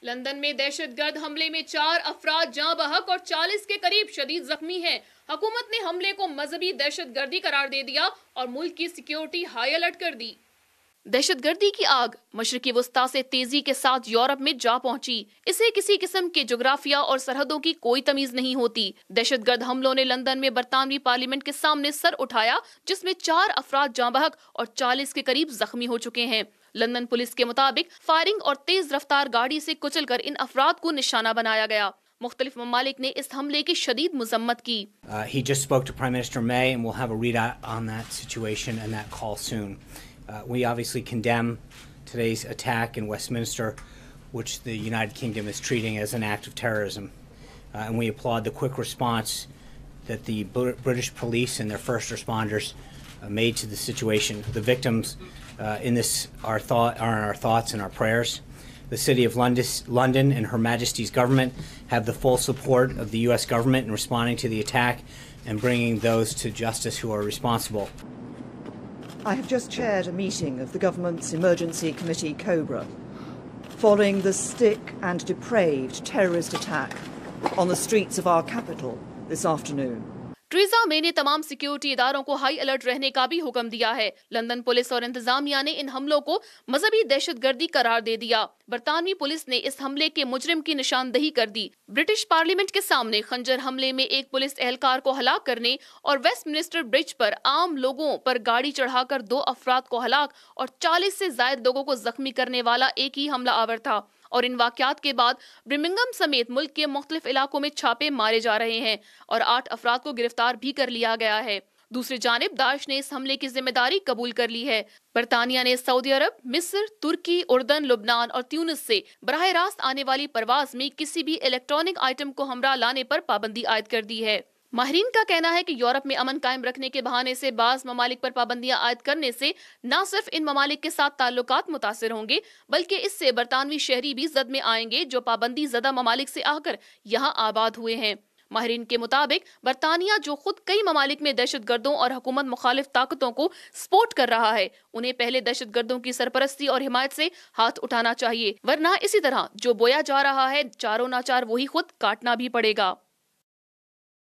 London में दहशतगर्द हमले में 4 अफराद जाँ बहक और 40 के करीब शदीद जख्मी हैं। हुकूमत ने हमले को मजहबी दहशतगर्दी करार दे दिया और मुल्क की सिक्योरिटी हाई अलर्ट कर दी। दहशतगर्दी की आग मशरिकी वस्ता से तेजी के साथ यूरोप में जा पहुंची। इसे किसी किस्म के जोग्राफिया और सरहदों की कोई तमीज नहीं होती। दहशतगर्द हमलों ने लंदन में बरतानवी पार्लियामेंट के सामने सर उठाया, जिसमें 4 अफराद जाँ बहक और 40 के करीब जख्मी हो चुके हैं। लंदन पुलिस के मुताबिक फायरिंग और तेज रफ्तार गाड़ी से कुचलकर इन अफराद को निशाना बनाया गया। मुख्तलिफ ममालिक ने इस हमले की शदीद मजम्मत की। He just spoke to Prime Minister May, and we'll have a readout on that situation and that call soon. We obviously condemn today's attack in Westminster, which the United Kingdom is treating as an act of terrorism. And we applaud the quick response that the British police and their first responders made to the situation. The victims in this are in our thoughts and our prayers. The City of London and Her Majesty's government have the full support of the US government in responding to the attack and bringing those to justice who are responsible. I have just chaired a meeting of the government's Emergency Committee Cobra, following the sick and depraved terrorist attack on the streets of our capital this afternoon. Theresa May ने तमाम security इदारों को high alert रहने का भी हुक्म दिया है। लंदन पुलिस और इंतजामिया ने इन हमलों को मजहबी दहशतगर्दी करार दे दिया। बरतानवी पुलिस ने इस हमले के मुजरिम की निशानदही कर दी। ब्रिटिश पार्लियामेंट के सामने खंजर हमले में एक पुलिस एहलकार को हलाक करने और वेस्टमिनिस्टर ब्रिज पर आम लोगों पर गाड़ी चढ़ाकर 2 अफराद को हलाक और 40 से ज्यादा लोगों को जख्मी करने वाला एक ही हमला आवर था। और इन वाकयात के बाद बर्मिंघम समेत मुल्क के मुख्तलिफ इलाकों में छापे मारे जा रहे हैं और 8 अफराद को गिरफ्तार भी कर लिया गया है। दूसरी जानिब दाइश ने इस हमले की जिम्मेदारी कबूल कर ली है। बरतानिया ने सऊदी अरब, मिस्र, तुर्की, उर्दन, लुबनान और ट्यूनिस से बराह रास्त आने वाली परवाज में किसी भी इलेक्ट्रॉनिक आइटम को हमरा लाने पर पाबंदी आयद कर दी है। माहिरीन का कहना है कि यूरोप में अमन कायम रखने के बहाने से बाज ममालिक पर पाबंदियां आयद करने से न सिर्फ इन ममालिक के साथ ताल्लुकात मुतासिर होंगे, बल्कि इससे बरतानवी शहरी भी जद में आएंगे जो पाबंदी ज़दा ममालिक से आकर यहाँ आबाद हुए हैं। माहिरीन के मुताबिक बरतानिया जो खुद कई ममालिक में दहशतगर्दों और हुकूमत मुखालिफ ताकतों को सपोर्ट कर रहा है, उन्हें पहले दहशतगर्दों की सरपरस्ती और हिमायत से हाथ उठाना चाहिए, वरना इसी तरह जो बोया जा रहा है चारों नाचार वही खुद काटना भी पड़ेगा।